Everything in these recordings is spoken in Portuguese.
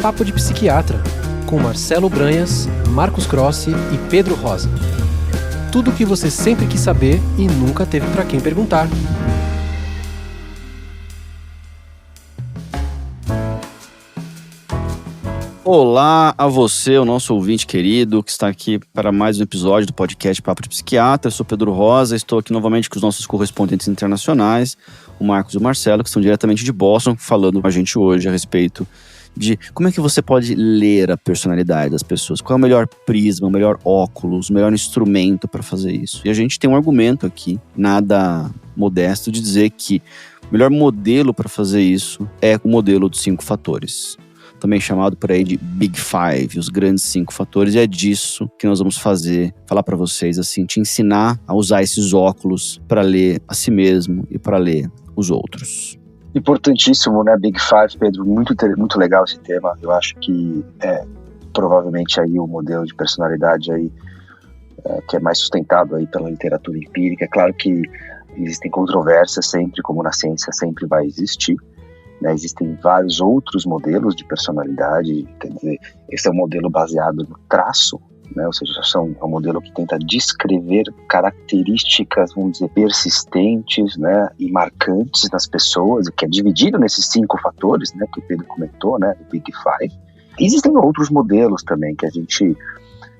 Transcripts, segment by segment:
Papo de Psiquiatra, com Marcelo Branhas, Marcos Crossi e Pedro Rosa. Tudo o que você sempre quis saber e nunca teve para quem perguntar. Olá a você, o nosso ouvinte querido, que está aqui para mais um episódio do podcast Papo de Psiquiatra. Eu sou Pedro Rosa, estou aqui novamente com os nossos correspondentes internacionais, o Marcos e o Marcelo, que estão diretamente de Boston, falando com a gente hoje a respeito de como é que você pode ler a personalidade das pessoas, qual é o melhor prisma, o melhor óculos, o melhor instrumento para fazer isso. E a gente tem um argumento aqui, nada modesto, de dizer que o melhor modelo para fazer isso é o modelo dos 5 fatores. Também chamado por aí de Big Five, os grandes 5 fatores, e é disso que nós vamos falar para vocês, assim, te ensinar a usar esses óculos para ler a si mesmo e para ler os outros. Importantíssimo, né, Big Five, Pedro, muito legal esse tema. Eu acho que provavelmente aí o modelo de personalidade aí que é mais sustentado aí pela literatura empírica. É claro que existem controvérsias sempre, como na ciência sempre vai existir, né? Existem vários outros modelos de personalidade, quer dizer, esse é um modelo baseado no traço, né? Ou seja, é um modelo que tenta descrever características, vamos dizer, persistentes, né, e marcantes nas pessoas, e que é dividido nesses 5 fatores, né, que o Pedro comentou, né, do Big Five. Existem outros modelos também, que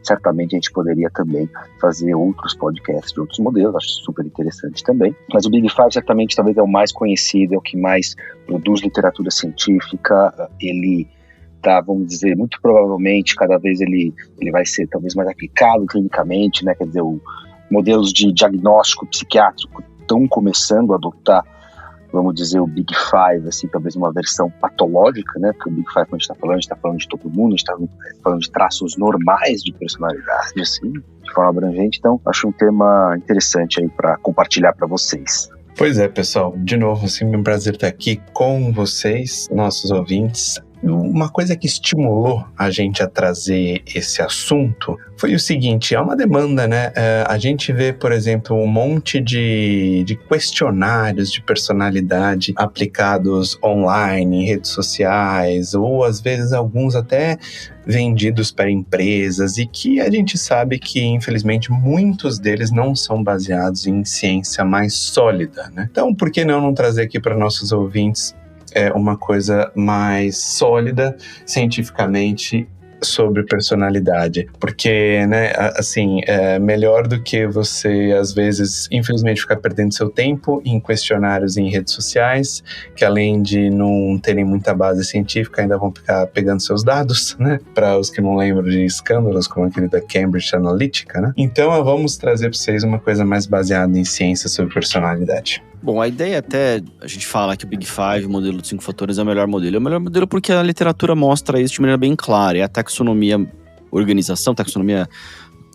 certamente a gente poderia também fazer outros podcasts de outros modelos, acho super interessante também. Mas o Big Five certamente talvez é o mais conhecido, é o que mais produz literatura científica, ele tá, vamos dizer, muito provavelmente cada vez ele vai ser talvez mais aplicado clinicamente, né? Quer dizer, modelos de diagnóstico psiquiátrico estão começando a adotar, vamos dizer, o Big Five, assim, talvez uma versão patológica, né? Porque o Big Five, quando a gente está falando de todo mundo, a gente está falando de traços normais de personalidade, assim, de forma abrangente. Então, acho um tema interessante aí para compartilhar para vocês. Pois é, pessoal, de novo, sempre um prazer estar aqui com vocês, nossos ouvintes. Uma coisa que estimulou a gente a trazer esse assunto foi o seguinte, há uma demanda, né? A gente vê, por exemplo, um monte de questionários de personalidade aplicados online, em redes sociais, ou às vezes alguns até vendidos para empresas, e que a gente sabe que, infelizmente, muitos deles não são baseados em ciência mais sólida, né? Então, por que não trazer aqui para nossos ouvintes uma coisa mais sólida cientificamente sobre personalidade? Porque, né, assim, é melhor do que você, às vezes, infelizmente, ficar perdendo seu tempo em questionários em redes sociais, que além de não terem muita base científica, ainda vão ficar pegando seus dados, né? Para os que não lembram de escândalos, como aquele da Cambridge Analytica, né? Então, vamos trazer para vocês uma coisa mais baseada em ciência sobre personalidade. Bom, a ideia até, a gente fala que o Big Five, o modelo dos 5 fatores, é o melhor modelo. É o melhor modelo porque a literatura mostra isso de maneira bem clara. É a taxonomia,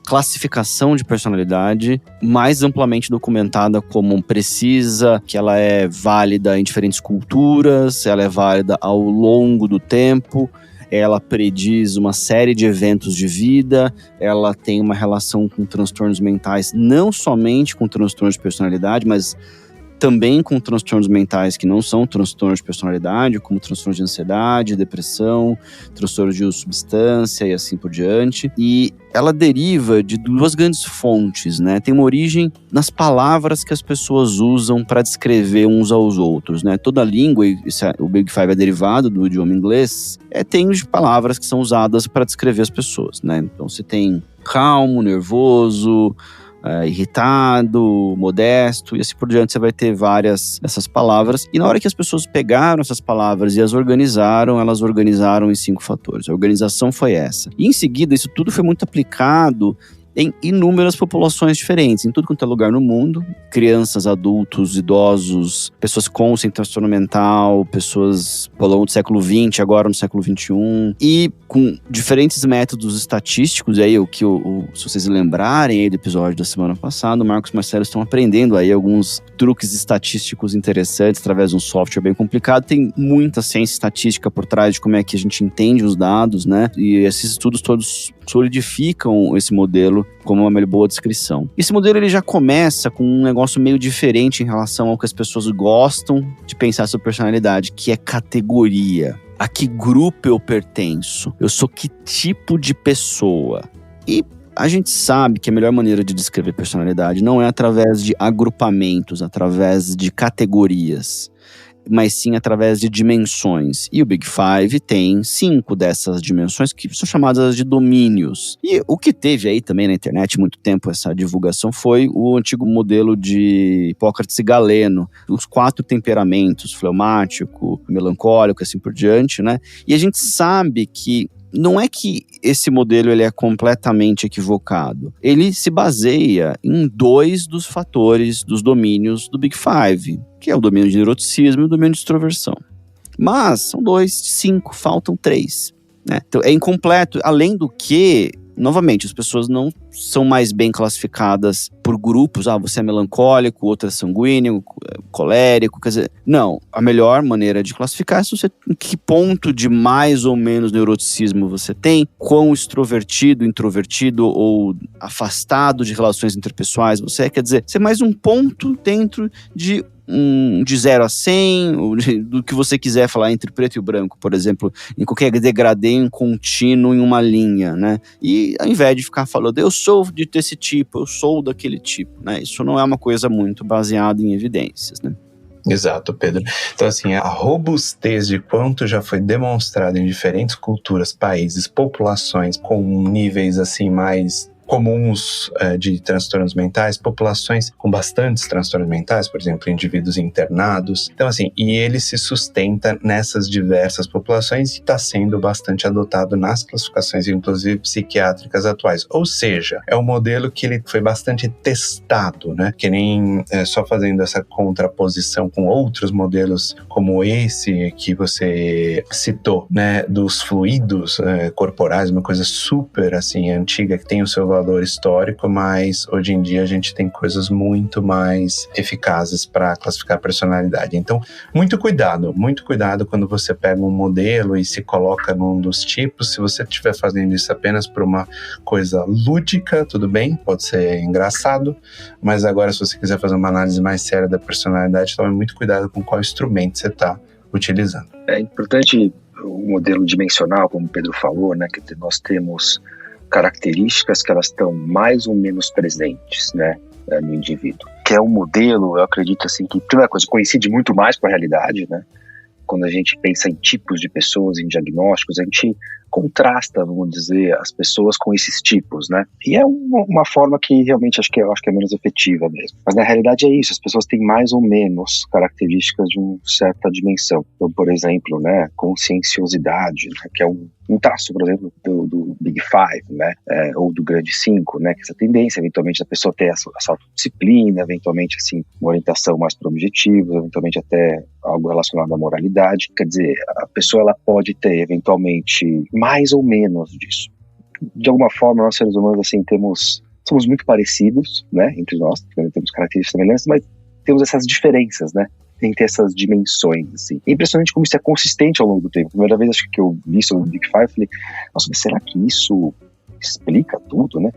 classificação de personalidade mais amplamente documentada como precisa, que ela é válida em diferentes culturas, ela é válida ao longo do tempo, ela prediz uma série de eventos de vida, ela tem uma relação com transtornos mentais, não somente com transtornos de personalidade, mas também com transtornos mentais que não são transtornos de personalidade, como transtornos de ansiedade, depressão, transtornos de uso de substância e assim por diante. E ela deriva de 2 grandes fontes, né? Tem uma origem nas palavras que as pessoas usam para descrever uns aos outros, né? Toda língua, o Big Five é derivado do idioma inglês, tem palavras que são usadas para descrever as pessoas, né? Então você tem calmo, nervoso, irritado, modesto e assim por diante. Você vai ter várias dessas palavras, e na hora que as pessoas pegaram essas palavras e as organizaram, elas organizaram em 5 fatores. A organização foi essa. E em seguida, isso tudo foi muito aplicado em inúmeras populações diferentes, em tudo quanto é lugar no mundo. Crianças, adultos, idosos, pessoas com transtorno mental, pessoas ao longo do século XX, agora no século XXI, e com diferentes métodos estatísticos. E aí, se vocês lembrarem aí do episódio da semana passada, o Marcos e o Marcelo estão aprendendo aí alguns truques estatísticos interessantes através de um software bem complicado. Tem muita ciência estatística por trás de como é que a gente entende os dados, né? E esses estudos todos solidificam esse modelo como uma boa descrição. Esse modelo ele já começa com um negócio meio diferente em relação ao que as pessoas gostam de pensar sobre personalidade, que é categoria. A que grupo eu pertenço? Eu sou que tipo de pessoa? E a gente sabe que a melhor maneira de descrever personalidade não é através de agrupamentos, através de categorias, mas sim através de dimensões. E o Big Five tem 5 dessas dimensões que são chamadas de domínios. E o que teve aí também na internet muito tempo essa divulgação foi o antigo modelo de Hipócrates e Galeno, os 4 temperamentos, fleumático, melancólico, assim por diante, né? E a gente sabe que não é que esse modelo ele é completamente equivocado. Ele se baseia em 2 dos fatores dos domínios do Big Five, que é o domínio de neuroticismo e o domínio de extroversão. Mas são 2 de 5, faltam 3. Né? Então é incompleto, além do que, novamente, as pessoas não são mais bem classificadas por grupos. Você é melancólico, outro é sanguíneo, colérico, quer dizer... Não, a melhor maneira de classificar é em que ponto de mais ou menos neuroticismo você tem, quão extrovertido, introvertido ou afastado de relações interpessoais você é. Quer dizer, ser mais um ponto dentro de 0 a 100, do que você quiser falar entre preto e branco, por exemplo, em qualquer degradê em contínuo em uma linha, né? E ao invés de ficar falando, eu sou desse tipo, eu sou daquele tipo, né? Isso não é uma coisa muito baseada em evidências, né? Exato, Pedro. Então, assim, a robustez de quanto já foi demonstrado em diferentes culturas, países, populações com níveis, assim, mais comuns de transtornos mentais, populações com bastantes transtornos mentais, por exemplo, indivíduos internados. Então, assim, e ele se sustenta nessas diversas populações e está sendo bastante adotado nas classificações, inclusive psiquiátricas atuais. Ou seja, é um modelo que ele foi bastante testado, né? Que nem só fazendo essa contraposição com outros modelos como esse que você citou, né? Dos fluidos corporais, uma coisa super, assim, antiga, que tem o seu valor histórico, mas hoje em dia a gente tem coisas muito mais eficazes para classificar a personalidade. Então, muito cuidado quando você pega um modelo e se coloca num dos tipos. Se você estiver fazendo isso apenas por uma coisa lúdica, tudo bem, pode ser engraçado, mas agora se você quiser fazer uma análise mais séria da personalidade, tome muito cuidado com qual instrumento você está utilizando. É importante o modelo dimensional, como o Pedro falou, né, que nós temos características que elas estão mais ou menos presentes, né, no indivíduo. Que é um modelo, eu acredito assim, que, primeira coisa, coincide muito mais com a realidade, né? Quando a gente pensa em tipos de pessoas, em diagnósticos, a gente contrasta, vamos dizer, as pessoas com esses tipos, né? E é uma forma que realmente eu acho que é menos efetiva mesmo. Mas na realidade é isso, as pessoas têm mais ou menos características de uma certa dimensão. Então, por exemplo, né, conscienciosidade, né, que é um traço, por exemplo, do Big Five, né, ou do Grande 5, né, que essa tendência, eventualmente, a pessoa ter essa autodisciplina, eventualmente, assim, uma orientação mais para objetivos, eventualmente até algo relacionado à moralidade. Quer dizer, a pessoa ela pode ter, eventualmente, mais ou menos disso. De alguma forma, nós seres humanos, assim, somos muito parecidos, né, entre nós, temos características semelhantes, mas temos essas diferenças, né, entre essas dimensões, assim. É impressionante como isso é consistente ao longo do tempo. A primeira vez, acho que eu vi sobre o Big Five, falei, nossa, mas será que isso explica tudo, né?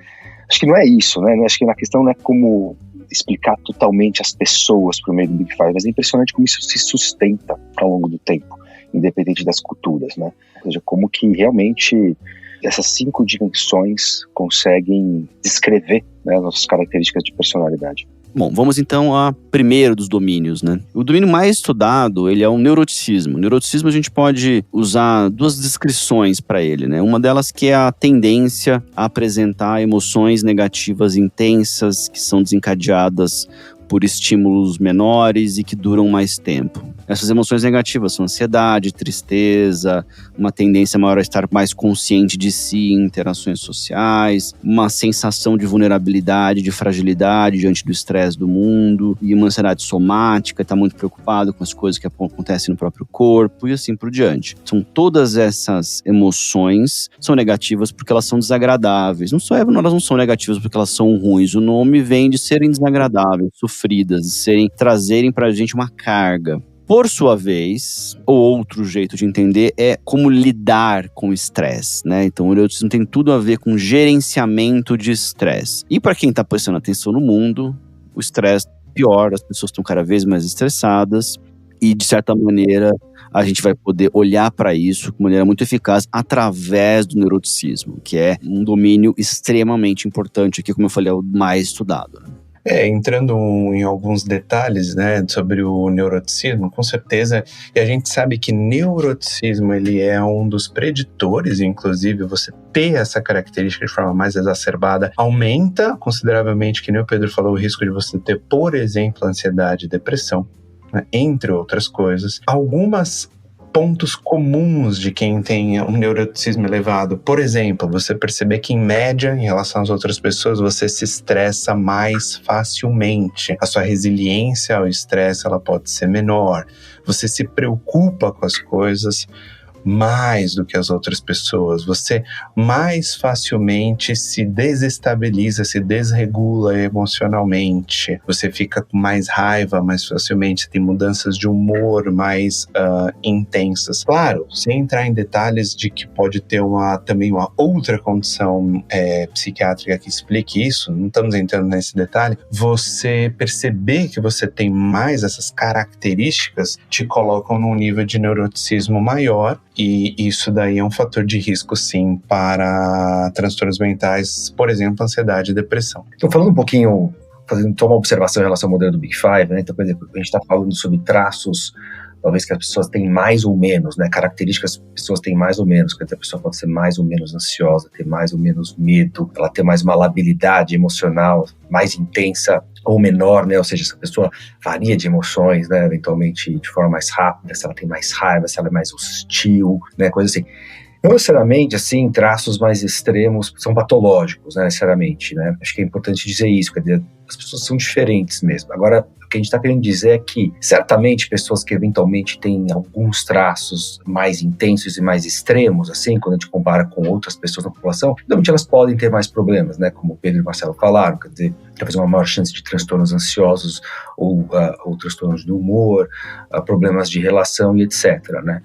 Acho que não é isso, né? Acho que a questão não é como explicar totalmente as pessoas por meio do Big Five, mas é impressionante como isso se sustenta ao longo do tempo, independente das culturas, né? Ou seja, como que realmente essas 5 dimensões conseguem descrever, né, as nossas características de personalidade. Bom, vamos então a primeiro dos domínios, né? O domínio mais estudado, ele é o neuroticismo. O neuroticismo a gente pode usar 2 descrições para ele, né? Uma delas que é a tendência a apresentar emoções negativas intensas que são desencadeadas por estímulos menores e que duram mais tempo. Essas emoções negativas são ansiedade, tristeza, uma tendência maior a estar mais consciente de si em interações sociais, uma sensação de vulnerabilidade, de fragilidade diante do estresse do mundo, e uma ansiedade somática, estar muito preocupado com as coisas que acontecem no próprio corpo e assim por diante. São todas essas emoções são negativas porque elas são desagradáveis. Elas não são negativas porque elas são ruins. O nome vem de serem desagradáveis, sofridas, de trazerem pra gente uma carga. Por sua vez, o outro jeito de entender é como lidar com o estresse, né? Então, o neuroticismo tem tudo a ver com gerenciamento de estresse. E para quem está prestando atenção no mundo, o estresse pior, as pessoas estão cada vez mais estressadas e, de certa maneira, a gente vai poder olhar para isso de maneira muito eficaz através do neuroticismo, que é um domínio extremamente importante aqui, como eu falei, é o mais estudado, né? Entrando em alguns detalhes, né, sobre o neuroticismo, com certeza, e a gente sabe que neuroticismo, ele é um dos preditores, inclusive você ter essa característica de forma mais exacerbada, aumenta consideravelmente, que nem o Pedro falou, o risco de você ter, por exemplo, ansiedade e depressão, né, entre outras coisas. Algumas pontos comuns de quem tem um neuroticismo elevado. Por exemplo, você perceber que, em média, em relação às outras pessoas, você se estressa mais facilmente. A sua resiliência ao estresse, ela pode ser menor. Você se preocupa com as coisas mais do que as outras pessoas. Você mais facilmente se desestabiliza, se desregula emocionalmente. Você fica com mais raiva mais facilmente, tem mudanças de humor mais intensas. Claro, sem entrar em detalhes de que pode ter também uma outra condição psiquiátrica que explique isso, não estamos entrando nesse detalhe. Você perceber que você tem mais essas características te colocam num nível de neuroticismo maior. E isso daí é um fator de risco, sim, para transtornos mentais, por exemplo, ansiedade e depressão. Então, falando um pouquinho, fazendo uma observação em relação ao modelo do Big Five, né? Então, por exemplo, a gente está falando sobre traços, talvez que as pessoas têm mais ou menos, né? Características que as pessoas têm mais ou menos, quer dizer, a pessoa pode ser mais ou menos ansiosa, ter mais ou menos medo, ela ter mais uma labilidade emocional mais intensa ou menor, né? Ou seja, essa pessoa varia de emoções, né? Eventualmente de forma mais rápida, se ela tem mais raiva, se ela é mais hostil, né? Coisa assim. Não necessariamente, assim, traços mais extremos são patológicos, né? Necessariamente, né? Acho que é importante dizer isso, quer dizer, as pessoas são diferentes mesmo. Agora, o que a gente está querendo dizer é que, certamente, pessoas que eventualmente têm alguns traços mais intensos e mais extremos, assim, quando a gente compara com outras pessoas na população, realmente elas podem ter mais problemas, né? Como o Pedro e o Marcelo falaram, quer dizer, talvez uma maior chance de transtornos ansiosos ou transtornos do humor, problemas de relação e etc., né?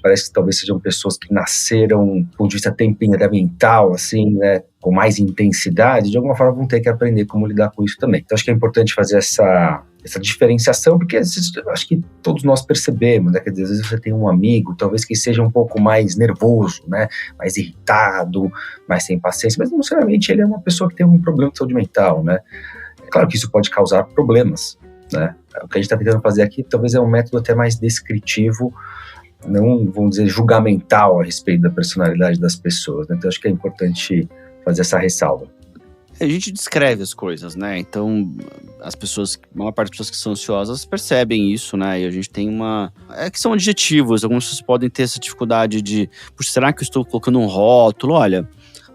Parece que talvez sejam pessoas que nasceram do ponto de vista temperamental, assim, né, com mais intensidade, de alguma forma vão ter que aprender como lidar com isso também. Então acho que é importante fazer essa diferenciação, porque às vezes, acho que todos nós percebemos, né, quer dizer, às vezes você tem um amigo, talvez que seja um pouco mais nervoso, né, mais irritado, mais sem paciência, mas não necessariamente ele é uma pessoa que tem um problema de saúde mental, né. É claro que isso pode causar problemas, né. O que a gente está tentando fazer aqui talvez é um método até mais descritivo, não, vamos dizer, julgamental a respeito da personalidade das pessoas, né? Então acho que é importante fazer essa ressalva. A gente descreve as coisas, né? Então, as pessoas, a maior parte das pessoas que são ansiosas percebem isso, né? E a gente tem que são adjetivos, algumas pessoas podem ter essa dificuldade de, será que eu estou colocando um rótulo? Olha,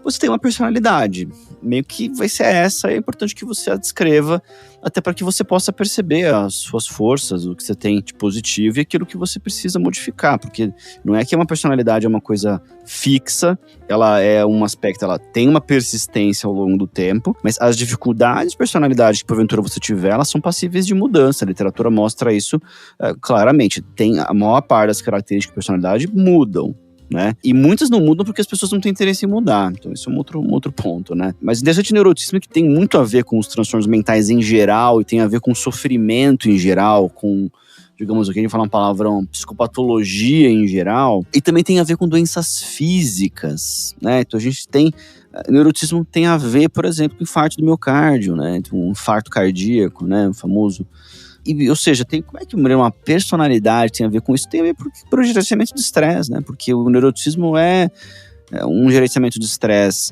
você tem uma personalidade, meio que vai ser essa, é importante que você a descreva, até para que você possa perceber as suas forças, o que você tem de positivo e aquilo que você precisa modificar, porque não é que uma personalidade é uma coisa fixa, ela é um aspecto, ela tem uma persistência ao longo do tempo, mas as dificuldades de personalidade que porventura você tiver, elas são passíveis de mudança, a literatura mostra isso claramente, a maior parte das características de personalidade mudam, né? E muitas não mudam porque as pessoas não têm interesse em mudar. Então isso é um outro ponto, né? Mas interessante neuroticismo que tem muito a ver com os transtornos mentais em geral e tem a ver com sofrimento em geral, com, digamos, eu queria falar um palavrão, psicopatologia em geral, e também tem a ver com doenças físicas, né? Então a gente tem neuroticismo tem a ver, por exemplo, com infarto do miocárdio, né? Então, um infarto cardíaco, né? O famoso. Ou seja, como é que uma personalidade tem a ver com isso? Tem a ver por gerenciamento de estresse, né? Porque o neuroticismo é um gerenciamento de estresse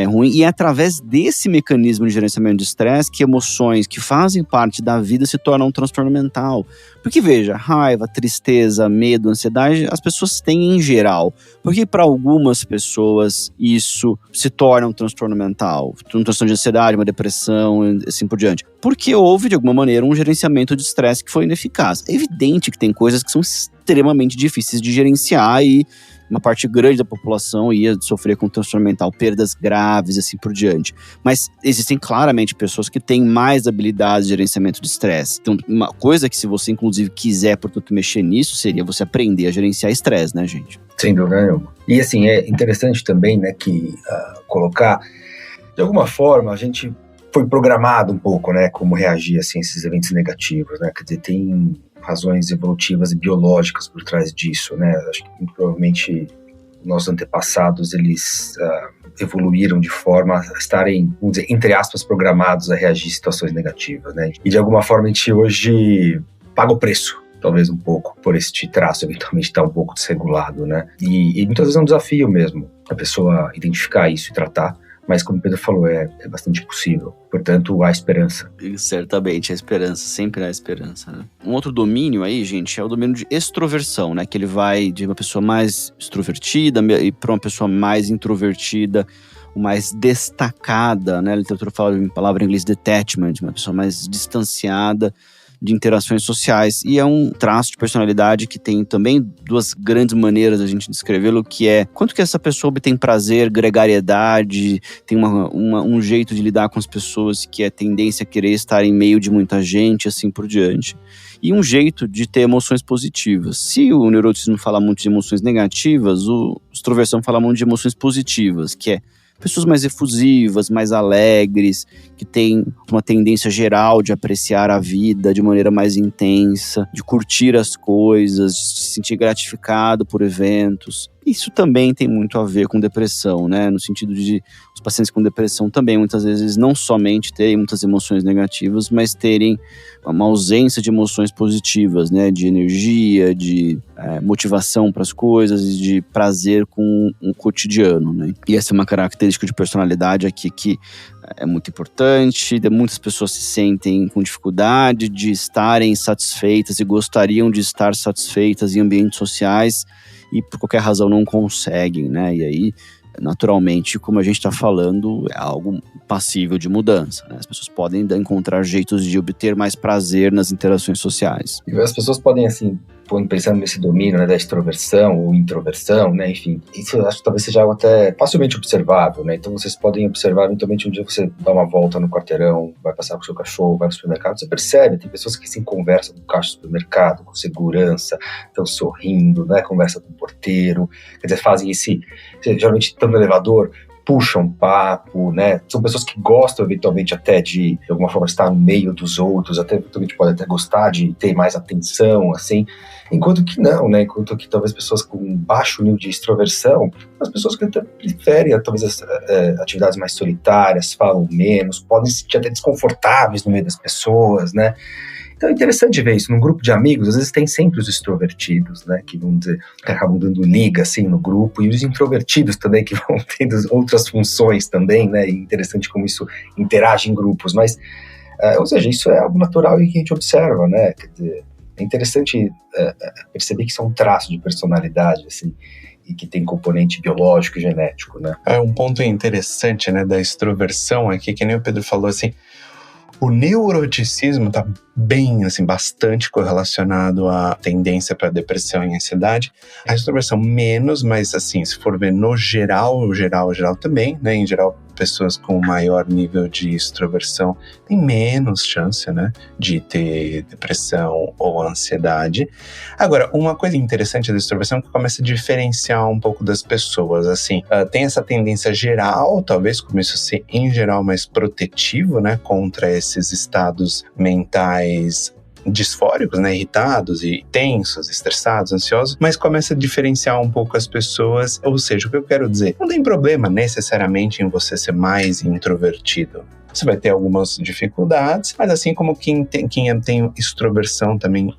ruim, e é através desse mecanismo de gerenciamento de estresse que emoções que fazem parte da vida se tornam um transtorno mental. Porque veja, raiva, tristeza, medo, ansiedade, as pessoas têm em geral. Porque para algumas pessoas isso se torna um transtorno mental, um transtorno de ansiedade, uma depressão, assim por diante. Porque houve, de alguma maneira, um gerenciamento de estresse que foi ineficaz. É evidente que tem coisas que são extremamente difíceis de gerenciar e uma parte grande da população ia sofrer com transtorno mental, perdas graves, assim por diante. Mas existem claramente pessoas que têm mais habilidades de gerenciamento de estresse. Então, uma coisa que se você, inclusive, quiser, portanto, mexer nisso, seria você aprender a gerenciar estresse, né, gente? Sem dúvida nenhuma. E, assim, é interessante também, né, que colocar, de alguma forma, a gente foi programado um pouco, né, como reagir, assim, a esses eventos negativos, né, quer dizer, tem razões evolutivas e biológicas por trás disso, né? Acho que muito provavelmente nossos antepassados, eles evoluíram de forma a estarem, vamos dizer, entre aspas, programados a reagir a situações negativas, né? E de alguma forma a gente hoje paga o preço, talvez um pouco, por esse traço eventualmente estar um pouco desregulado, né? E muitas vezes é um desafio mesmo a pessoa identificar isso e tratar. Mas, como o Pedro falou, é bastante possível. Portanto, há esperança. E certamente, a esperança, sempre há esperança, né? Um outro domínio aí, gente, é o domínio de extroversão, né? Que ele vai de uma pessoa mais extrovertida e para uma pessoa mais introvertida, mais destacada, né? A literatura fala em palavra em inglês detachment, uma pessoa mais distanciada de interações sociais. E é um traço de personalidade que tem também duas grandes maneiras da gente descrevê-lo, que é quanto que essa pessoa obtém prazer, gregariedade, tem um jeito de lidar com as pessoas que é tendência a querer estar em meio de muita gente, assim por diante. E um jeito de ter emoções positivas. Se o neuroticismo fala muito de emoções negativas, o extroversão fala muito de emoções positivas, que é pessoas mais efusivas, mais alegres, que têm uma tendência geral de apreciar a vida de maneira mais intensa, de curtir as coisas, de se sentir gratificado por eventos. Isso também tem muito a ver com depressão, né? No sentido de os pacientes com depressão também, muitas vezes, não somente terem muitas emoções negativas, mas terem uma ausência de emoções positivas, né? De energia, de motivação para as coisas e de prazer com o cotidiano, né? E essa é uma característica de personalidade aqui que é muito importante. Muitas pessoas se sentem com dificuldade de estarem satisfeitas e gostariam de estar satisfeitas em ambientes sociais, e por qualquer razão não conseguem, né? E aí, naturalmente, como a gente está falando, é algo passível de mudança, né? As pessoas podem encontrar jeitos de obter mais prazer nas interações sociais. E as pessoas podem, assim, pensando nesse domínio, né, da extroversão ou introversão, né, enfim, isso eu acho que talvez seja algo até facilmente observável, né? Então vocês podem observar, eventualmente, um dia você dá uma volta no quarteirão, vai passear com o seu cachorro, vai no supermercado, você percebe, tem pessoas que se conversam no caixa do supermercado, com segurança, estão sorrindo, né, conversa com o porteiro, quer dizer, fazem geralmente estão no elevador, puxam papo, né? São pessoas que gostam, eventualmente, até de alguma forma, estar no meio dos outros, até eventualmente pode até gostar de ter mais atenção, assim, enquanto que não, né? Enquanto que talvez pessoas com baixo nível de extroversão, as pessoas que até preferem, talvez, atividades mais solitárias, falam menos, podem se sentir até desconfortáveis no meio das pessoas, né? Então é interessante ver isso. Num grupo de amigos, às vezes tem sempre os extrovertidos, né, que vão dizer, que acabam dando liga, assim, no grupo, e os introvertidos também, que vão tendo outras funções também, né, e interessante como isso interage em grupos, mas, ou seja, isso é algo natural e que a gente observa, né, quer dizer, é interessante perceber que isso é um traço de personalidade, assim, e que tem componente biológico e genético, né. É um ponto interessante, né, da extroversão aqui, que nem o Pedro falou, assim, o neuroticismo está bem, assim, bastante correlacionado à tendência para depressão e ansiedade. A extroversão menos, mas assim, se for ver no geral também, né? Em geral, pessoas com maior nível de extroversão têm menos chance, né, de ter depressão ou ansiedade. Agora, uma coisa interessante da extroversão é que começa a diferenciar um pouco das pessoas, assim, tem essa tendência geral, talvez começa a ser em geral mais protetivo, né, contra esses estados mentais disfóricos, né, irritados e tensos, estressados, ansiosos, mas começa a diferenciar um pouco as pessoas, ou seja, o que eu quero dizer, não tem problema necessariamente em você ser mais introvertido. Você vai ter algumas dificuldades, mas assim como quem tem extroversão também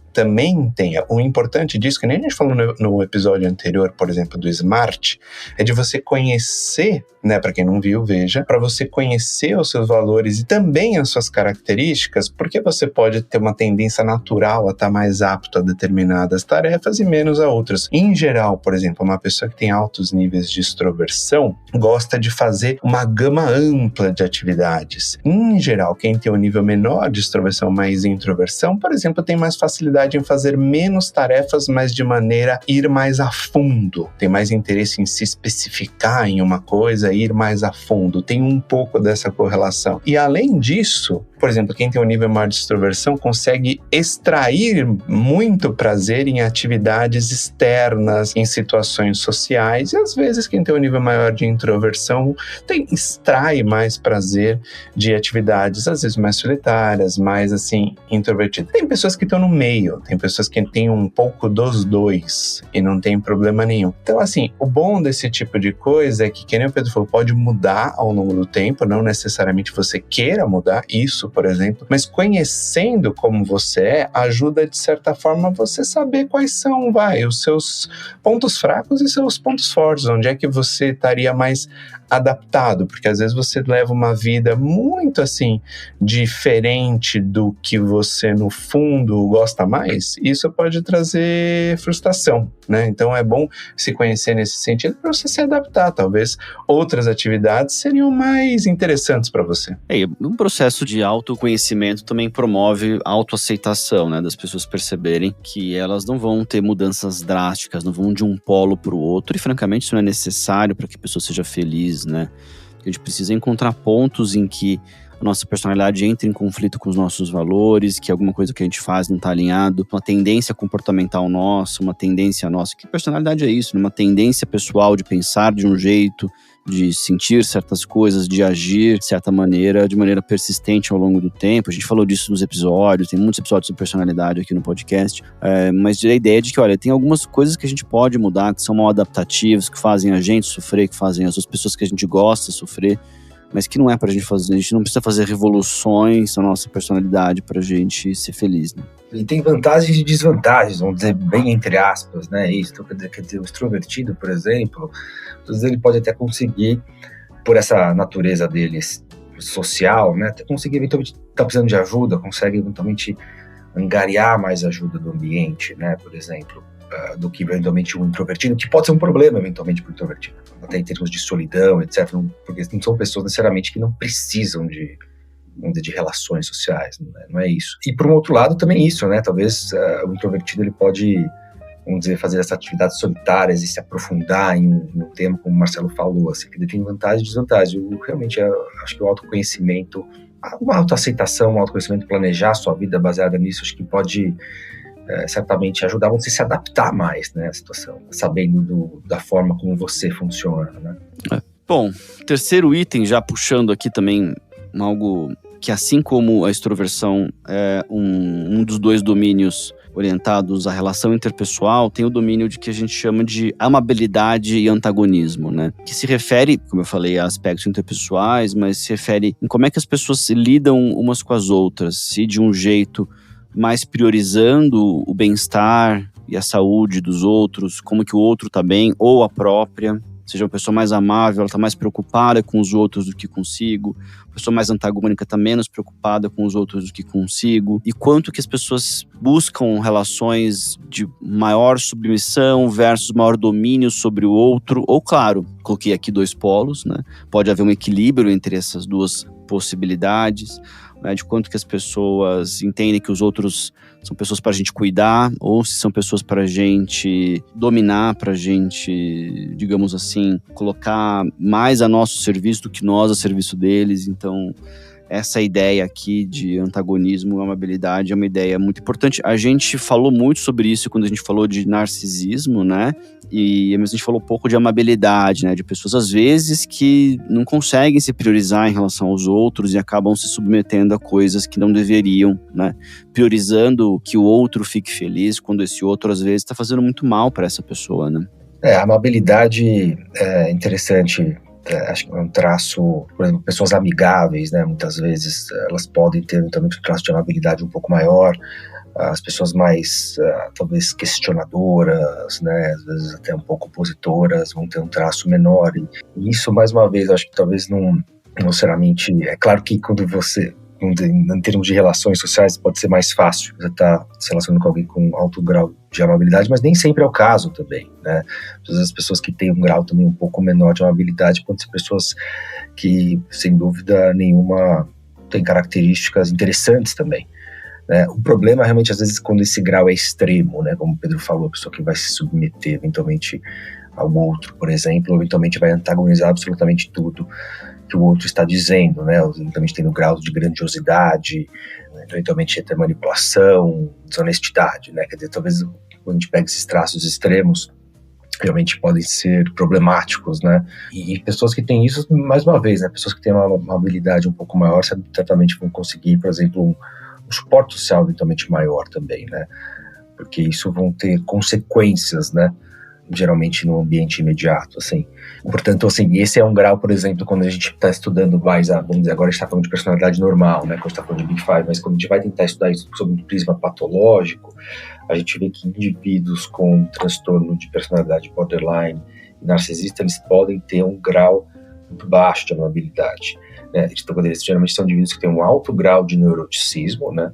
tem. O importante disso, que nem a gente falou no episódio anterior, por exemplo, do SMART, é de você conhecer, né, para quem não viu, veja, para você conhecer os seus valores e também as suas características, porque você pode ter uma tendência natural a estar mais apto a determinadas tarefas e menos a outras. Em geral, por exemplo, uma pessoa que tem altos níveis de extroversão gosta de fazer uma gama ampla de atividades. Em geral, quem tem um nível menor de extroversão, mais introversão, por exemplo, tem mais facilidade facilidade em fazer menos tarefas, mas de maneira ir mais a fundo. Tem mais interesse em se especificar em uma coisa, ir mais a fundo. Tem um pouco dessa correlação. E além disso, por exemplo, quem tem um nível maior de extroversão consegue extrair muito prazer em atividades externas, em situações sociais, e às vezes quem tem um nível maior de introversão extrai mais prazer de atividades, às vezes mais solitárias, mais assim, introvertidas. Tem pessoas que estão no meio, tem pessoas que têm um pouco dos dois e não tem problema nenhum. Então, assim, o bom desse tipo de coisa é que nem o Pedro falou, pode mudar ao longo do tempo, não necessariamente você queira mudar isso, por exemplo, mas conhecendo como você é, ajuda de certa forma você saber quais são, os seus pontos fracos e seus pontos fortes, onde é que você estaria mais adaptado, porque às vezes você leva uma vida muito assim, diferente do que você no fundo gosta mais, isso pode trazer frustração, né? Então é bom se conhecer nesse sentido para você se adaptar, talvez outras atividades seriam mais interessantes para você. Um processo de autoconhecimento também promove a autoaceitação, né? Das pessoas perceberem que elas não vão ter mudanças drásticas, não vão de um polo para o outro, e francamente isso não é necessário para que a pessoa seja feliz, né? A gente precisa encontrar pontos em que a nossa personalidade entra em conflito com os nossos valores, que alguma coisa que a gente faz não está alinhado, uma tendência comportamental nossa, uma tendência nossa. Que personalidade é isso? Uma tendência pessoal de pensar de um jeito, de sentir certas coisas, de agir de certa maneira, de maneira persistente ao longo do tempo. A gente falou disso nos episódios, tem muitos episódios de personalidade aqui no podcast, mas a ideia de que, olha, tem algumas coisas que a gente pode mudar, que são mal adaptativas, que fazem a gente sofrer, que fazem as outras pessoas que a gente gosta sofrer, mas que não é pra gente fazer, a gente não precisa fazer revoluções na nossa personalidade pra gente ser feliz, né? E tem vantagens e desvantagens, vamos dizer, bem entre aspas, né? Isso, então, quer dizer, o extrovertido, por exemplo, às vezes ele pode até conseguir, por essa natureza dele social, né? Até conseguir, eventualmente, tá precisando de ajuda, consegue eventualmente angariar mais ajuda do ambiente, né? Por exemplo, do que eventualmente um introvertido, que pode ser um problema eventualmente para o introvertido, até em termos de solidão, etc., porque não são pessoas necessariamente que não precisam de relações sociais, não é isso. E por um outro lado também isso, né, talvez o introvertido ele pode, vamos dizer, fazer essas atividades solitárias e se aprofundar em um tema, como o Marcelo falou, assim, que tem vantagens e desvantagens. Eu realmente acho que o autoconhecimento, uma autoaceitação, um autoconhecimento, planejar a sua vida baseada nisso, acho que pode certamente ajudar você a se adaptar mais, né, à situação, sabendo da forma como você funciona, né? Bom, terceiro item, já puxando aqui também algo que, assim como a extroversão é um dos dois domínios orientados à relação interpessoal, tem o domínio de que a gente chama de amabilidade e antagonismo, né? Que se refere, como eu falei, a aspectos interpessoais, mas se refere em como é que as pessoas se lidam umas com as outras, se de um jeito mais priorizando o bem-estar e a saúde dos outros, como que o outro tá bem, ou a própria, seja uma pessoa mais amável, ela tá mais preocupada com os outros do que consigo, uma pessoa mais antagônica tá menos preocupada com os outros do que consigo, e quanto que as pessoas buscam relações de maior submissão versus maior domínio sobre o outro, ou claro, coloquei aqui dois polos, né? Pode haver um equilíbrio entre essas duas possibilidades, né, de quanto que as pessoas entendem que os outros são pessoas para a gente cuidar, ou se são pessoas para a gente dominar, para a gente, digamos assim, colocar mais a nosso serviço do que nós a serviço deles. Então, essa ideia aqui de antagonismo, amabilidade, é uma ideia muito importante. A gente falou muito sobre isso quando a gente falou de narcisismo, né? Mas a gente falou pouco de amabilidade, né? De pessoas, às vezes, que não conseguem se priorizar em relação aos outros e acabam se submetendo a coisas que não deveriam, né? Priorizando que o outro fique feliz, quando esse outro, às vezes, está fazendo muito mal para essa pessoa, né? A amabilidade é interessante. Acho que é um traço, por exemplo, pessoas amigáveis, né? Muitas vezes elas podem ter também um traço de amabilidade um pouco maior. As pessoas mais, talvez, questionadoras, né? Às vezes até um pouco opositoras, vão ter um traço menor. E isso, mais uma vez, acho que talvez não necessariamente... É claro que quando você... Em termos de relações sociais, pode ser mais fácil você estar se relacionando com alguém com alto grau de amabilidade, mas nem sempre é o caso também, né? Às vezes as pessoas que têm um grau também um pouco menor de amabilidade podem ser pessoas que, sem dúvida nenhuma, têm características interessantes também. né? O problema realmente às vezes quando esse grau é extremo, né? Como o Pedro falou, a pessoa que vai se submeter eventualmente ao outro, por exemplo, eventualmente vai antagonizar absolutamente tudo que o outro está dizendo, né? Eventualmente tem um grau de grandiosidade, eventualmente ter manipulação, desonestidade, né? Quer dizer, talvez quando a gente pega esses traços extremos, realmente podem ser problemáticos, né? E pessoas que têm isso, mais uma vez, né? Pessoas que têm uma habilidade um pouco maior, certamente vão conseguir, por exemplo, um suporte social eventualmente maior também, né? Porque isso vão ter consequências, né? Geralmente no ambiente imediato, assim. Portanto, assim, esse é um grau, por exemplo, quando a gente está estudando mais, vamos dizer, agora a gente está falando de personalidade normal, né, quando a gente está falando de Big Five, mas quando a gente vai tentar estudar isso sob um prisma patológico, a gente vê que indivíduos com transtorno de personalidade borderline e narcisista, eles podem ter um grau muito baixo de amabilidade, né? Eles geralmente são indivíduos que têm um alto grau de neuroticismo, né,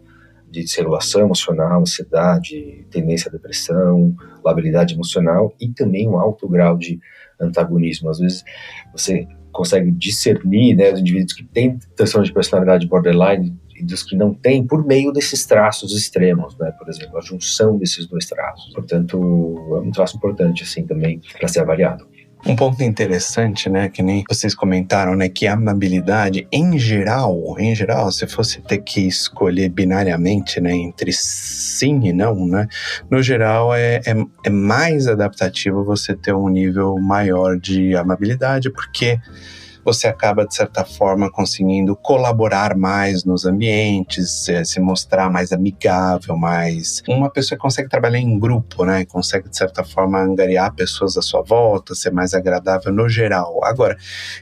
de desregulação emocional, ansiedade, tendência à depressão, labilidade emocional e também um alto grau de antagonismo. Às vezes você consegue discernir, né, os indivíduos que têm transtorno de personalidade borderline e dos que não têm por meio desses traços extremos, né, por exemplo, a junção desses dois traços. Portanto, é um traço importante assim também para ser avaliado. Um ponto interessante, né, que nem vocês comentaram, né, que a amabilidade, em geral, se fosse ter que escolher binariamente, né, entre sim e não, né, no geral é mais adaptativo você ter um nível maior de amabilidade, porque você acaba, de certa forma, conseguindo colaborar mais nos ambientes, se mostrar mais amigável, mais... Uma pessoa que consegue trabalhar em grupo, né? Consegue, de certa forma, angariar pessoas à sua volta, ser mais agradável no geral. Agora,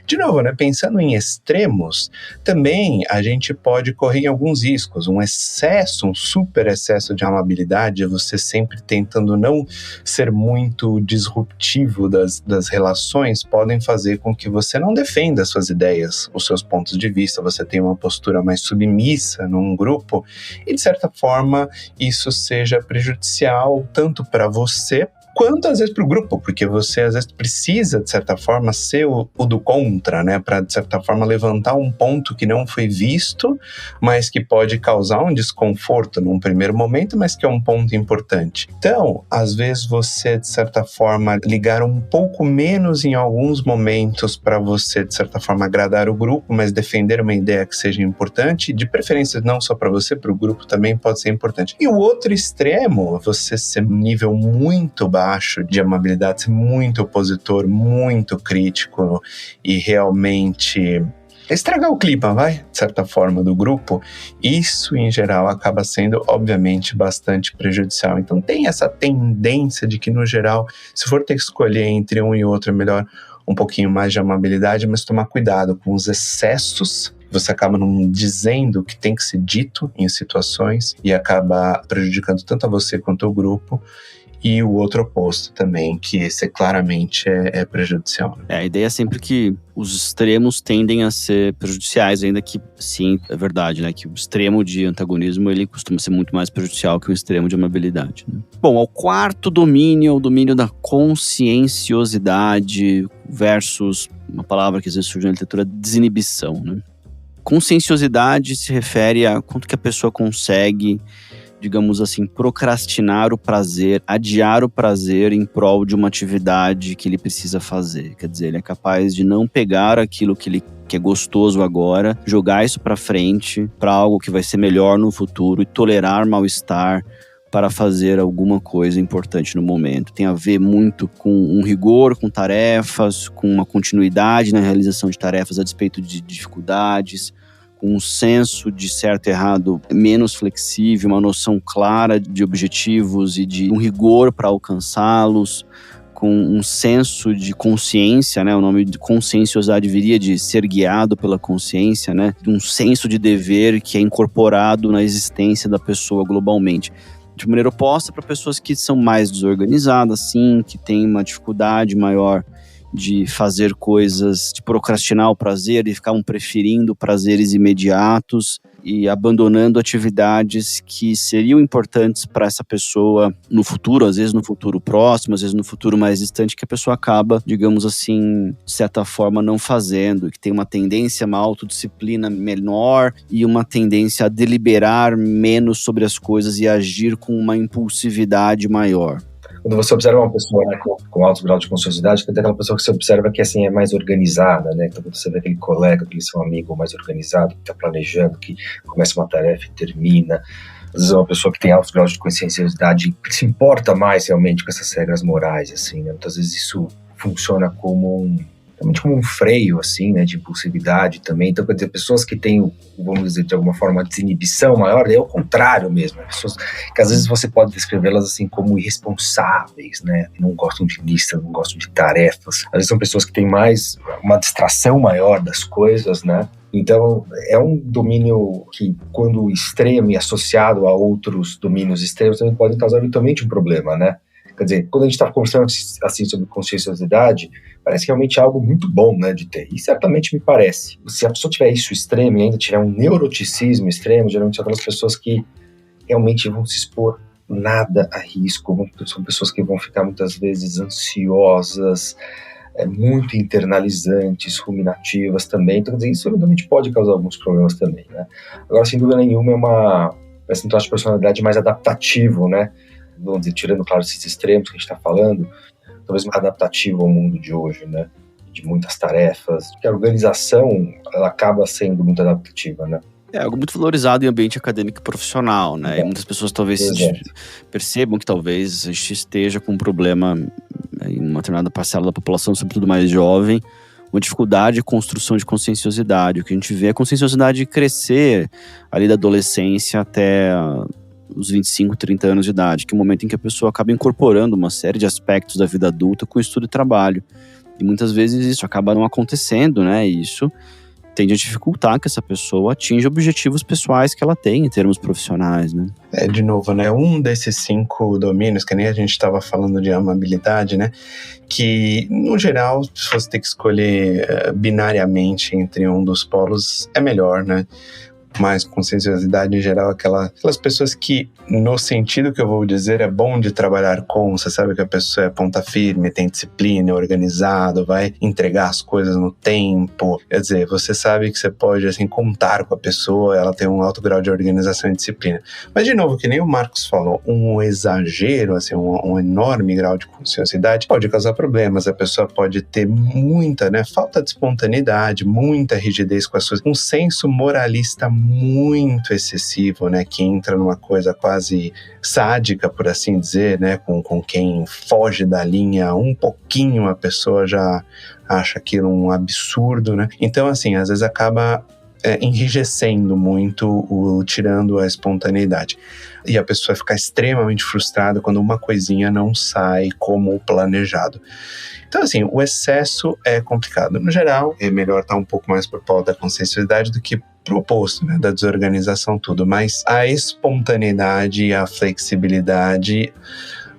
de novo, né? Pensando em extremos, também a gente pode correr em alguns riscos. Um excesso, um super excesso de amabilidade, você sempre tentando não ser muito disruptivo das relações, podem fazer com que você não defenda as suas ideias, os seus pontos de vista, você tem uma postura mais submissa num grupo e, de certa forma, isso seja prejudicial tanto para você quanto às vezes para o grupo, porque você às vezes precisa, de certa forma, ser o do contra, né, para, de certa forma, levantar um ponto que não foi visto, mas que pode causar um desconforto num primeiro momento, mas que é um ponto importante. Então, às vezes você, de certa forma, ligar um pouco menos em alguns momentos para você, de certa forma, agradar o grupo, mas defender uma ideia que seja importante, de preferência não só para você, para o grupo também pode ser importante. E o outro extremo, você ser um nível muito baixo de amabilidade, ser muito opositor, muito crítico e realmente estragar o clima, de certa forma, do grupo, isso em geral acaba sendo, obviamente, bastante prejudicial. Então tem essa tendência de que, no geral, se for ter que escolher entre um e outro, é melhor um pouquinho mais de amabilidade, mas tomar cuidado com os excessos. Você acaba não dizendo o que tem que ser dito em situações e acaba prejudicando tanto a você quanto o grupo. E o outro oposto também, que esse claramente é prejudicial. A ideia é sempre que os extremos tendem a ser prejudiciais, ainda que, sim, é verdade, né? Que o extremo de antagonismo, ele costuma ser muito mais prejudicial que o extremo de amabilidade, né? Bom, o quarto domínio é o domínio da conscienciosidade versus uma palavra que às vezes surge na literatura, desinibição, né? Conscienciosidade se refere a quanto que a pessoa consegue, digamos assim, procrastinar o prazer, adiar o prazer em prol de uma atividade que ele precisa fazer. Quer dizer, ele é capaz de não pegar aquilo que é gostoso agora, jogar isso para frente, para algo que vai ser melhor no futuro e tolerar mal-estar para fazer alguma coisa importante no momento. Tem a ver muito com um rigor, com tarefas, com uma continuidade na realização de tarefas a despeito de dificuldades, um senso de certo e errado menos flexível, uma noção clara de objetivos e de um rigor para alcançá-los, com um senso de consciência, né? O nome de conscienciosidade viria de ser guiado pela consciência, né? Um senso de dever que é incorporado na existência da pessoa globalmente. De maneira oposta para pessoas que são mais desorganizadas, sim, que têm uma dificuldade maior de fazer coisas, de procrastinar o prazer e ficavam preferindo prazeres imediatos e abandonando atividades que seriam importantes para essa pessoa no futuro, às vezes no futuro próximo, às vezes no futuro mais distante, que a pessoa acaba, digamos assim, de certa forma não fazendo, que tem uma tendência a uma autodisciplina menor e uma tendência a deliberar menos sobre as coisas e agir com uma impulsividade maior. Quando você observa uma pessoa, né, com alto grau de consciosidade, tem aquela pessoa que você observa que assim, é mais organizada, né? Então quando você vê aquele colega, aquele seu amigo mais organizado, que está planejando, que começa uma tarefa e termina. Às vezes é uma pessoa que tem alto grau de conscienciosidade, que se importa mais realmente com essas regras morais, assim, né? Muitas vezes isso funciona como realmente como um freio, assim, né, de impulsividade também. Então, quer dizer, pessoas que têm, vamos dizer, de alguma forma, desinibição maior, é o contrário mesmo. Né? Pessoas que às vezes você pode descrevê-las assim como irresponsáveis, né, que não gostam de lista, não gostam de tarefas. Às vezes são pessoas que têm mais uma distração maior das coisas, né. Então, é um domínio que, quando extremo e associado a outros domínios extremos, também podem causar eventualmente um problema, né. Quer dizer, quando a gente está conversando assim sobre conscienciosidade, parece realmente algo muito bom, né, de ter. E certamente me parece. Se a pessoa tiver isso extremo e ainda tiver um neuroticismo extremo, geralmente são aquelas pessoas que realmente vão se expor nada a risco, são pessoas que vão ficar muitas vezes ansiosas, muito internalizantes, ruminativas também. Então, quer dizer, isso eventualmente pode causar alguns problemas também, né. Agora, sem dúvida nenhuma, parece um traço de personalidade mais adaptativo, né. Vamos dizer, tirando, claro, esses extremos que a gente está falando, talvez adaptativo ao mundo de hoje, né? De muitas tarefas, porque a organização, ela acaba sendo muito adaptativa, né? É algo muito valorizado em ambiente acadêmico e profissional, né? E muitas pessoas talvez percebam que talvez a gente esteja com um problema em uma determinada parcela da população, sobretudo mais jovem, uma dificuldade de construção de conscienciosidade. O que a gente vê é a conscienciosidade crescer ali da adolescência até os 25, 30 anos de idade, que é o momento em que a pessoa acaba incorporando uma série de aspectos da vida adulta com estudo e trabalho. E muitas vezes isso acaba não acontecendo, né? E isso tende a dificultar que essa pessoa atinja objetivos pessoais que ela tem em termos profissionais, né? De novo, né? Um desses 5 domínios, que nem a gente estava falando de amabilidade, né? Que, no geral, se você ter que escolher binariamente entre um dos polos, é melhor, né? Mais conscienciosidade em geral, aquelas pessoas que, no sentido que eu vou dizer, é bom de trabalhar com. Você sabe que a pessoa é ponta firme, tem disciplina, é organizado, vai entregar as coisas no tempo. Quer dizer, você sabe que você pode, assim, contar com a pessoa, ela tem um alto grau de organização e disciplina. Mas, de novo, que nem o Marcos falou, um exagero, assim, um enorme grau de conscienciosidade pode causar problemas. A pessoa pode ter muita, né, falta de espontaneidade, muita rigidez com as coisas, um senso moralista muito excessivo, né, que entra numa coisa quase sádica, por assim dizer, né, com quem foge da linha um pouquinho, a pessoa já acha aquilo um absurdo, né. Então, assim, às vezes acaba enrijecendo muito, tirando a espontaneidade. E a pessoa fica extremamente frustrada quando uma coisinha não sai como planejado. Então, assim, o excesso é complicado. No geral, é melhor estar um pouco mais por polo da conscienciosidade do que pro oposto, né, da desorganização, tudo. Mas a espontaneidade e a flexibilidade,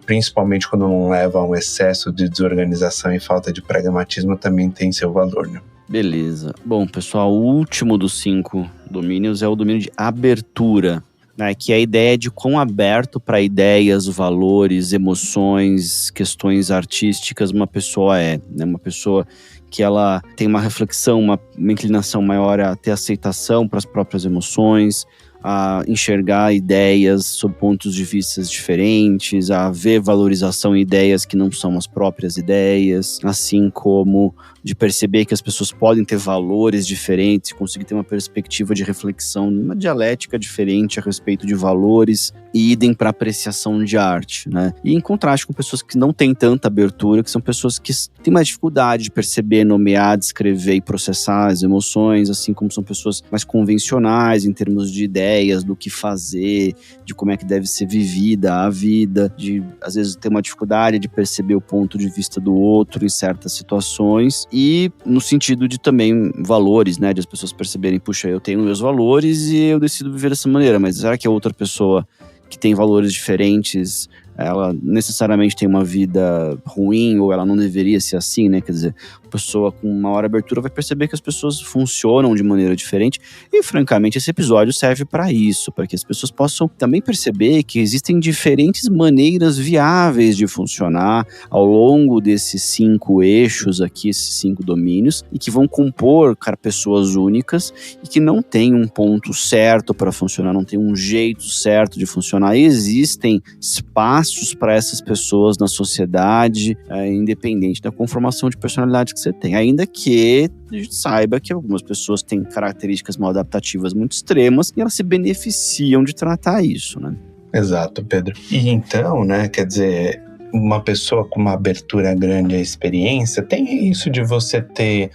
principalmente quando não leva a um excesso de desorganização e falta de pragmatismo, também tem seu valor, né? Beleza. Bom, pessoal, o último dos 5 domínios é o domínio de abertura, né, que é a ideia de quão aberto para ideias, valores, emoções, questões artísticas uma pessoa é, né? Uma pessoa que ela tem uma reflexão, uma inclinação maior a ter aceitação para as próprias emoções, a enxergar ideias sob pontos de vista diferentes, a ver valorização em ideias que não são as próprias ideias, assim como de perceber que as pessoas podem ter valores diferentes, conseguir ter uma perspectiva de reflexão, uma dialética diferente a respeito de valores, e idem para apreciação de arte, né? E em contraste com pessoas que não têm tanta abertura, que são pessoas que têm mais dificuldade de perceber, nomear, descrever e processar as emoções, assim como são pessoas mais convencionais em termos de ideias, do que fazer, de como é que deve ser vivida a vida, de às vezes ter uma dificuldade de perceber o ponto de vista do outro em certas situações, e no sentido de também valores, né, de as pessoas perceberem, puxa, eu tenho meus valores e eu decido viver dessa maneira, mas será que a outra pessoa que tem valores diferentes ela necessariamente tem uma vida ruim ou ela não deveria ser assim, né? Quer dizer, a pessoa com maior abertura vai perceber que as pessoas funcionam de maneira diferente e, francamente, esse episódio serve para isso, para que as pessoas possam também perceber que existem diferentes maneiras viáveis de funcionar ao longo desses 5 eixos aqui, esses 5 domínios, e que vão compor, pessoas únicas e que não tem um ponto certo para funcionar, não tem um jeito certo de funcionar. E existem espaços para essas pessoas na sociedade, independente da conformação de personalidade que você tem, ainda que a gente saiba que algumas pessoas têm características mal adaptativas muito extremas e elas se beneficiam de tratar isso, né? Exato, Pedro. E então, né, quer dizer, uma pessoa com uma abertura grande à experiência tem isso de você ter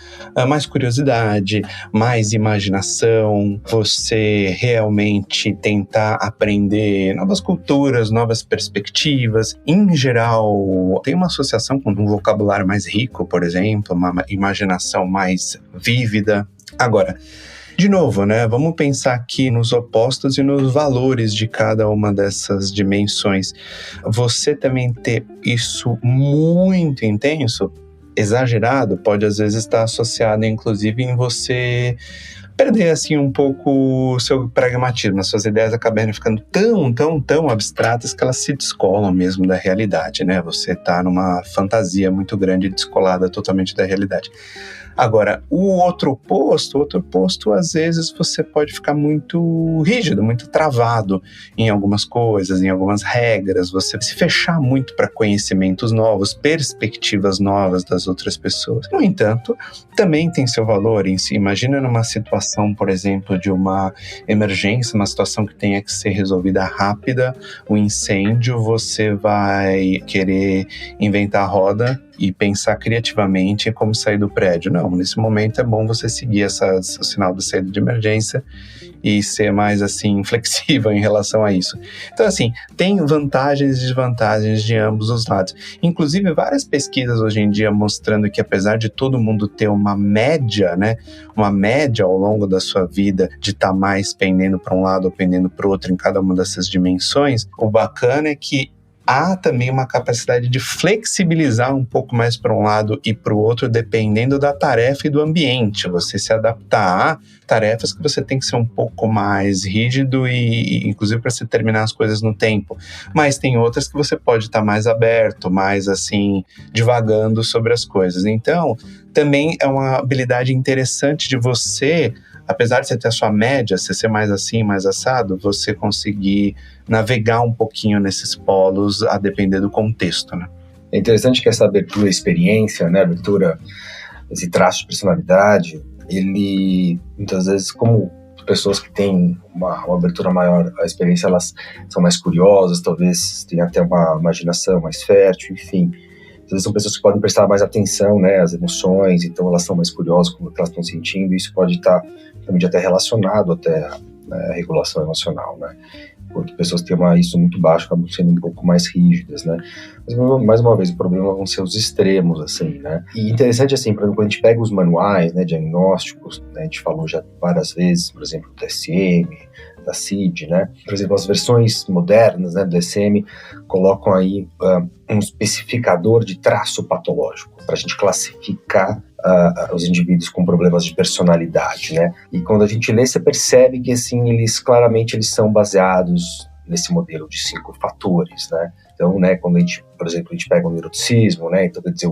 mais curiosidade, mais imaginação, você realmente tentar aprender novas culturas, novas perspectivas. Em geral, tem uma associação com um vocabulário mais rico, por exemplo, uma imaginação mais vívida. Agora, de novo, né? Vamos pensar aqui nos opostos e nos valores de cada uma dessas dimensões. Você também ter isso muito intenso, exagerado, pode às vezes estar associado, inclusive, em você perder, assim, um pouco o seu pragmatismo. As suas ideias acabarem ficando tão abstratas que elas se descolam mesmo da realidade, né? Você tá numa fantasia muito grande, descolada totalmente da realidade. Agora, o outro oposto, às vezes você pode ficar muito rígido, muito travado em algumas coisas, em algumas regras, você se fechar muito para conhecimentos novos, perspectivas novas das outras pessoas. No entanto, também tem seu valor em si. Imagina numa situação, por exemplo, de uma emergência, uma situação que tenha que ser resolvida rápida, um incêndio, você vai querer inventar a roda e pensar criativamente em como sair do prédio. Não, nesse momento é bom você seguir o sinal de saída de emergência e ser mais, assim, flexível em relação a isso. Então, assim, tem vantagens e desvantagens de ambos os lados. Inclusive, várias pesquisas hoje em dia mostrando que, apesar de todo mundo ter uma média, né, uma média ao longo da sua vida de estar mais pendendo para um lado ou pendendo para o outro em cada uma dessas dimensões, o bacana é que há também uma capacidade de flexibilizar um pouco mais para um lado e para o outro, dependendo da tarefa e do ambiente. Você se adaptar a tarefas que você tem que ser um pouco mais rígido e inclusive para você terminar as coisas no tempo. Mas tem outras que você pode estar mais aberto, mais assim, divagando sobre as coisas. Então, também é uma habilidade interessante de você, apesar de você ter a sua média, você ser mais assim, mais assado, você conseguir navegar um pouquinho nesses polos a depender do contexto, né? É interessante que essa abertura à experiência, né, abertura, esse traço de personalidade, ele, muitas vezes, como pessoas que têm uma abertura maior à experiência, elas são mais curiosas, talvez tenham até uma imaginação mais fértil, enfim. Às vezes são pessoas que podem prestar mais atenção, né, às emoções, então elas são mais curiosas com o que elas estão sentindo, e isso pode estar também até relacionado até a regulação emocional, né? Porque pessoas que têm isso muito baixo acabam sendo um pouco mais rígidas, né? Mas, mais uma vez, o problema vão ser os extremos, assim, né? E interessante, assim, por exemplo, quando a gente pega os manuais, né, diagnósticos, né, a gente falou já várias vezes, por exemplo, do DSM, da CID, né? Por exemplo, as versões modernas, né, do DSM colocam aí um especificador de traço patológico para a gente classificar os indivíduos com problemas de personalidade, né? E quando a gente lê, você percebe que, assim, eles são baseados nesse modelo de 5 fatores, né? Então, né, quando a gente, por exemplo, a gente pega o neuroticismo, né? Então, quer dizer,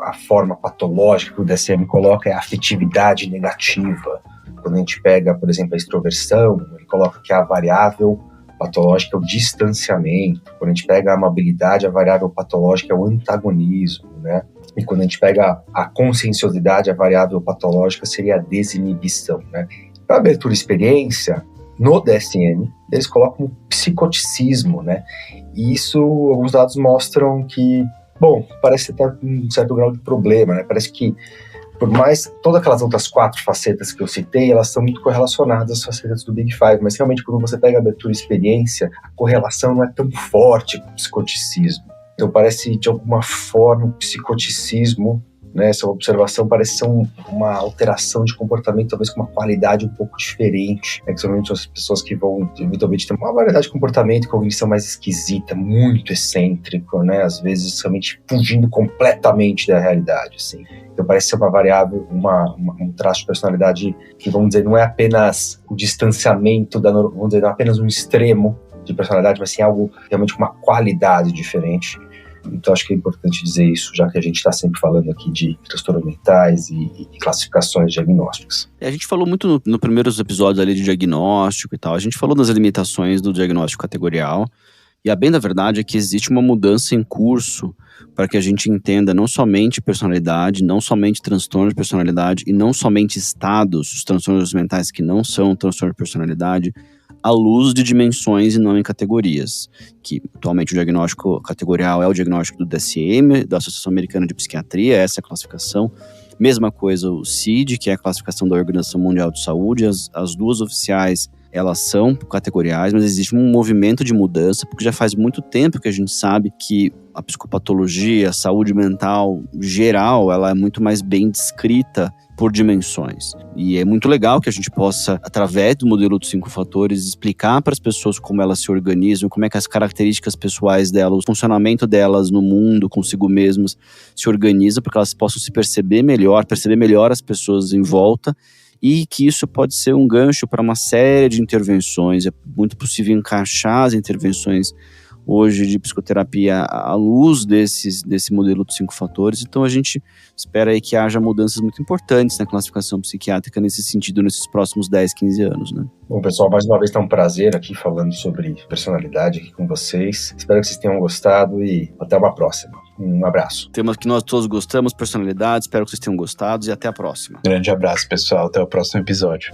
a forma patológica que o DSM coloca é a afetividade negativa. Quando a gente pega, por exemplo, a extroversão, ele coloca que a variável patológica é o distanciamento. Quando a gente pega a amabilidade, a variável patológica é o antagonismo, né? E quando a gente pega a conscienciosidade, a variável patológica seria a desinibição, né? Para abertura e experiência, no DSM, eles colocam o psicoticismo, né? E isso, alguns dados mostram que, bom, parece ter um certo grau de problema, né? Parece que, por mais todas aquelas outras 4 facetas que eu citei, elas são muito correlacionadas às facetas do Big Five, mas realmente quando você pega a abertura e experiência, a correlação não é tão forte com o psicoticismo. Então parece, de alguma forma, o psicoticismo né? Essa observação parece ser uma alteração de comportamento, talvez com uma qualidade um pouco diferente, né? Que somente as pessoas que vão eventualmente ter uma variedade de comportamento, cognição mais esquisita, muito excêntrico, né? Às vezes somente fugindo completamente da realidade, assim. Então parece ser uma variável, um traço de personalidade que, vamos dizer, não é apenas o distanciamento vamos dizer, não é apenas um extremo de personalidade, mas sim algo realmente com uma qualidade diferente. Então acho que é importante dizer isso, já que a gente está sempre falando aqui de transtornos mentais e classificações diagnósticas. A gente falou muito no primeiros episódios ali de diagnóstico e tal, a gente falou das limitações do diagnóstico categorial, e a bem da verdade é que existe uma mudança em curso para que a gente entenda não somente personalidade, não somente transtorno de personalidade e não somente estados, os transtornos mentais que não são transtorno de personalidade, à luz de dimensões e não em categorias, que atualmente o diagnóstico categorial é o diagnóstico do DSM, da Associação Americana de Psiquiatria, essa é a classificação. Mesma coisa o CID, que é a classificação da Organização Mundial de Saúde, as duas oficiais, elas são categoriais, mas existe um movimento de mudança, porque já faz muito tempo que a gente sabe que a psicopatologia, a saúde mental geral, ela é muito mais bem descrita por dimensões. E é muito legal que a gente possa, através do modelo dos 5 fatores, explicar para as pessoas como elas se organizam, como é que as características pessoais delas, o funcionamento delas no mundo, consigo mesmas, se organiza, para que elas possam se perceber melhor as pessoas em volta, e que isso pode ser um gancho para uma série de intervenções. É muito possível encaixar as intervenções hoje de psicoterapia à luz desse modelo dos 5 fatores. Então a gente espera aí que haja mudanças muito importantes na classificação psiquiátrica nesse sentido nesses próximos 10, 15 anos, né? Bom, pessoal, mais uma vez está um prazer aqui falando sobre personalidade aqui com vocês. Espero que vocês tenham gostado e até uma próxima. Um abraço. Temas que nós todos gostamos, personalidade, espero que vocês tenham gostado e até a próxima. Grande abraço, pessoal. Até o próximo episódio.